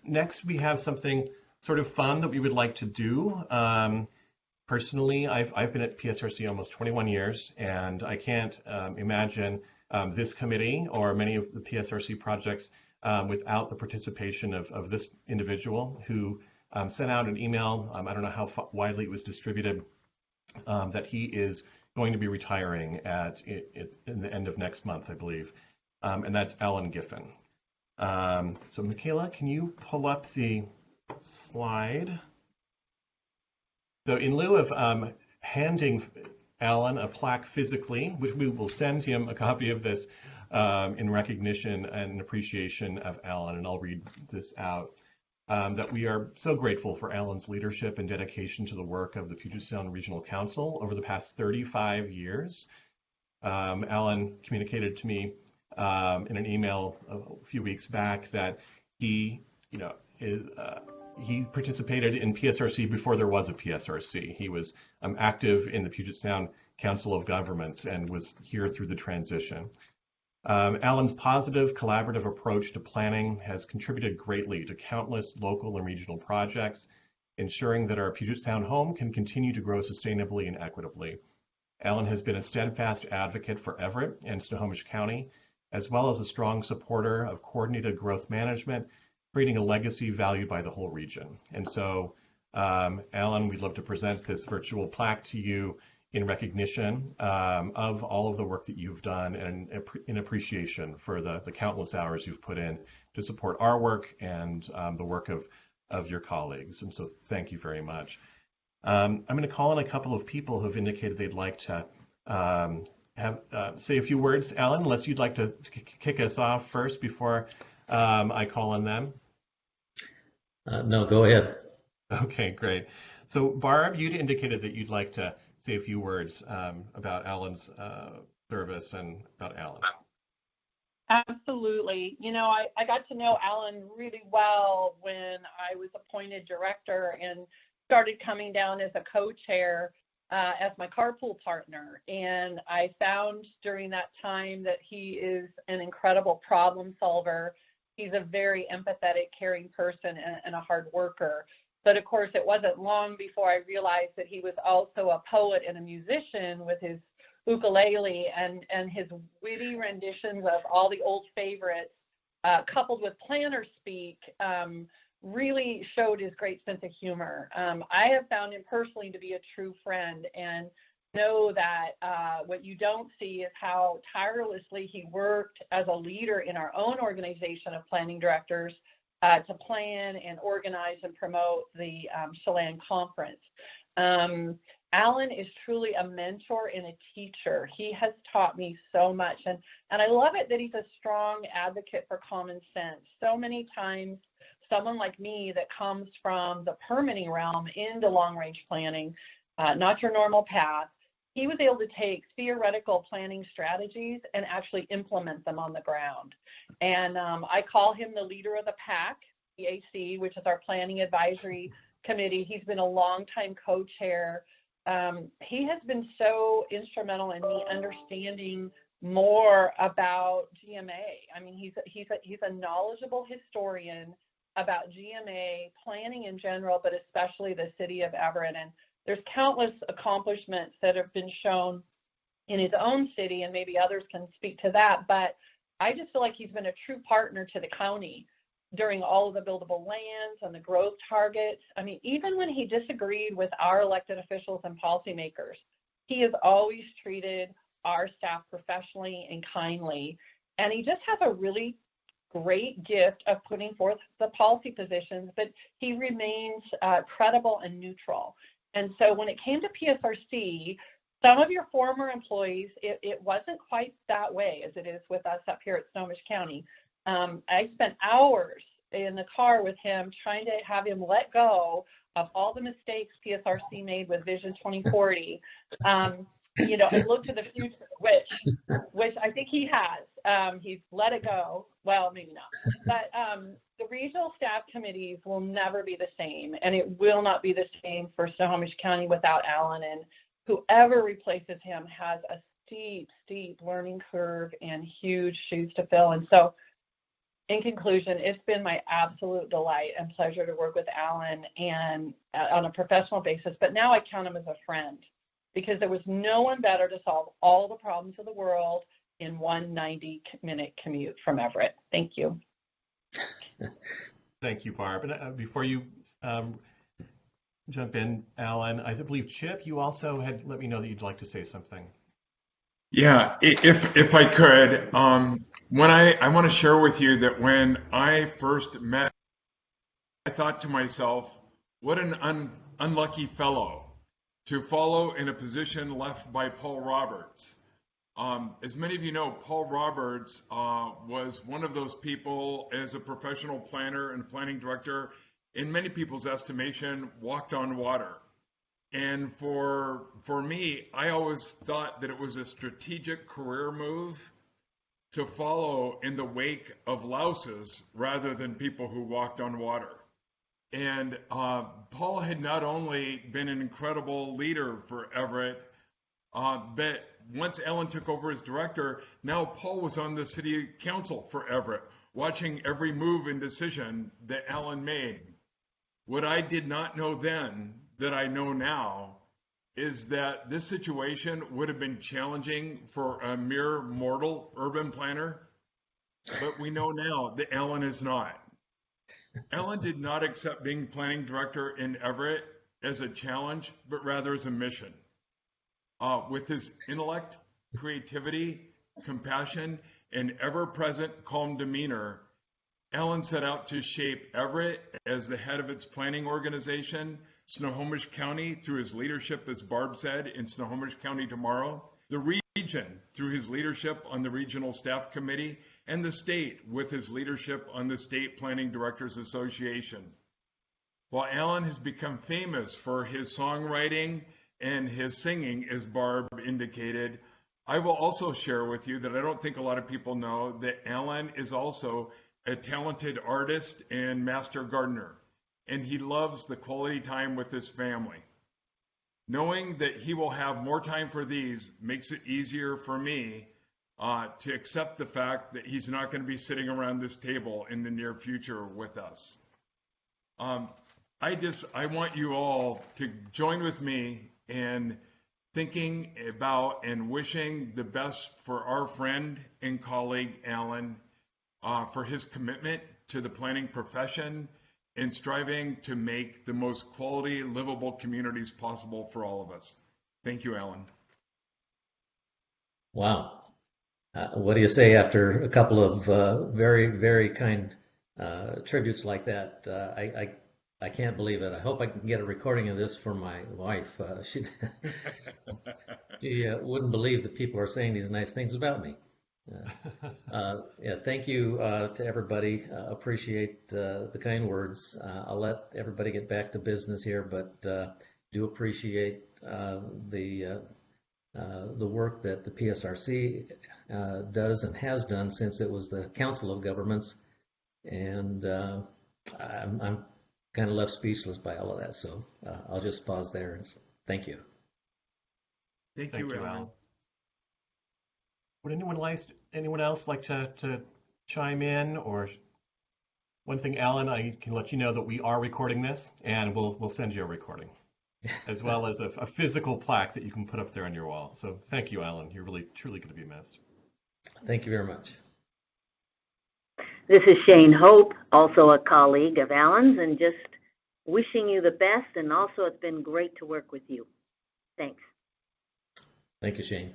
next we have something sort of fun that we would like to do. Personally, I've been at PSRC almost 21 years, and I can't imagine this committee or many of the PSRC projects without the participation of this individual who sent out an email. I don't know how widely it was distributed, that he is going to be retiring in the end of next month, I believe, and that's Alan Giffen. So Michaela, can you pull up the slide? So in lieu of handing Alan a plaque physically, which we will send him a copy of this in recognition and appreciation of Alan, and I'll read this out, that we are so grateful for Alan's leadership and dedication to the work of the Puget Sound Regional Council over the past 35 years. Alan communicated to me in an email a few weeks back that he participated in PSRC before there was a PSRC. He was active in the Puget Sound Council of Governments and was here through the transition. Alan's positive, collaborative approach to planning has contributed greatly to countless local and regional projects, ensuring that our Puget Sound home can continue to grow sustainably and equitably. Alan has been a steadfast advocate for Everett and Snohomish County, as well as a strong supporter of coordinated growth management, creating a legacy valued by the whole region. And so, Alan, we'd love to present this virtual plaque to you in recognition of all of the work that you've done and in appreciation for the countless hours you've put in to support our work and the work of your colleagues. And so thank you very much. I'm going to call on a couple of people who have indicated they'd like to say a few words. Alan, unless you'd like to kick us off first before I call on them. No, go ahead. Okay, great. So Barb, you'd indicated that you'd like to say a few words about Alan's service and about Alan. Absolutely. You know, I got to know Alan really well when I was appointed director and started coming down as a co-chair as my carpool partner. And I found during that time that he is an incredible problem solver. He's a very empathetic, caring person and a hard worker. But of course, it wasn't long before I realized that he was also a poet and a musician with his ukulele, and his witty renditions of all the old favorites, coupled with planner speak, really showed his great sense of humor. I have found him personally to be a true friend, and know that what you don't see is how tirelessly he worked as a leader in our own organization of planning directors to plan and organize and promote the Chelan Conference. Alan is truly a mentor and a teacher. He has taught me so much, and I love it that he's a strong advocate for common sense. So many times, someone like me that comes from the permitting realm into long-range planning, not your normal path, he was able to take theoretical planning strategies and actually implement them on the ground. And I call him the leader of the pack, the AC, which is our planning advisory committee. He's been a longtime co-chair. He has been so instrumental in me understanding more about GMA. I mean, he's a knowledgeable historian about GMA planning in general, but especially the city of Everett. And there's countless accomplishments that have been shown in his own city, and maybe others can speak to that. But I just feel like he's been a true partner to the county during all of the buildable lands and the growth targets. I mean, even when he disagreed with our elected officials and policymakers, he has always treated our staff professionally and kindly. And he just has a really great gift of putting forth the policy positions, but he remains credible and neutral. And so when it came to PSRC, some of your former employees, it wasn't quite that way as it is with us up here at Snohomish County. I spent hours in the car with him trying to have him let go of all the mistakes PSRC made with Vision 2040. You know, and look to the future, which I think he has. He's let it go. Well, maybe not. But the regional staff committees will never be the same, and it will not be the same for Snohomish County without Alan. And whoever replaces him has a steep learning curve and huge shoes to fill. And so in conclusion, it's been my absolute delight and pleasure to work with Alan and on a professional basis, but now I count him as a friend because there was no one better to solve all the problems of the world in one 90-minute commute from Everett. Thank you. Thank you, Barb. And before you jump in, Alan, I believe, Chip, you also had let me know that you'd like to say something. Yeah, if I could, when I want to share with you that when I first met, I thought to myself, what an unlucky fellow to follow in a position left by Paul Roberts. As many of you know, Paul Roberts was one of those people as a professional planner and planning director, in many people's estimation, walked on water. And for me, I always thought that it was a strategic career move to follow in the wake of louses rather than people who walked on water. And Paul had not only been an incredible leader for Everett, but once Alan took over as director, now Paul was on the city council for Everett, watching every move and decision that Alan made. What I did not know then that I know now is that this situation would have been challenging for a mere mortal urban planner, but we know now that Alan is not. Alan did not accept being planning director in Everett as a challenge, but rather as a mission. With his intellect, creativity, compassion, and ever-present calm demeanor, Alan set out to shape Everett as the head of its planning organization, Snohomish County through his leadership, as Barb said, in Snohomish County Tomorrow, the region through his leadership on the Regional Staff Committee, and the state with his leadership on the State Planning Directors Association. While Alan has become famous for his songwriting and his singing, as Barb indicated, I will also share with you that I don't think a lot of people know that Alan is also a talented artist and master gardener, and he loves the quality time with his family. Knowing that he will have more time for these makes it easier for me to accept the fact that he's not going to be sitting around this table in the near future with us. I want you all to join with me in thinking about and wishing the best for our friend and colleague, Alan, for his commitment to the planning profession and striving to make the most quality, livable communities possible for all of us. Thank you, Alan. Wow. What do you say after a couple of very, very kind tributes like that? I can't believe it. I hope I can get a recording of this for my wife. She wouldn't believe that people are saying these nice things about me. Yeah, thank you to everybody. Appreciate the kind words. I'll let everybody get back to business here, but do appreciate the work that the PSRC does and has done since it was the Council of Governments, and I'm kind of left speechless by all of that. So I'll just pause there and thank you. Thank you, Alan. Would anyone else like to chime in? Or one thing, Alan, I can let you know that we are recording this, and we'll send you a recording, as well as a physical plaque that you can put up there on your wall. So thank you, Alan. You're really, truly going to be missed. Thank you very much. This is Shane Hope, also a colleague of Alan's, and just wishing you the best. And also, it's been great to work with you. Thanks. Thank you, Shane.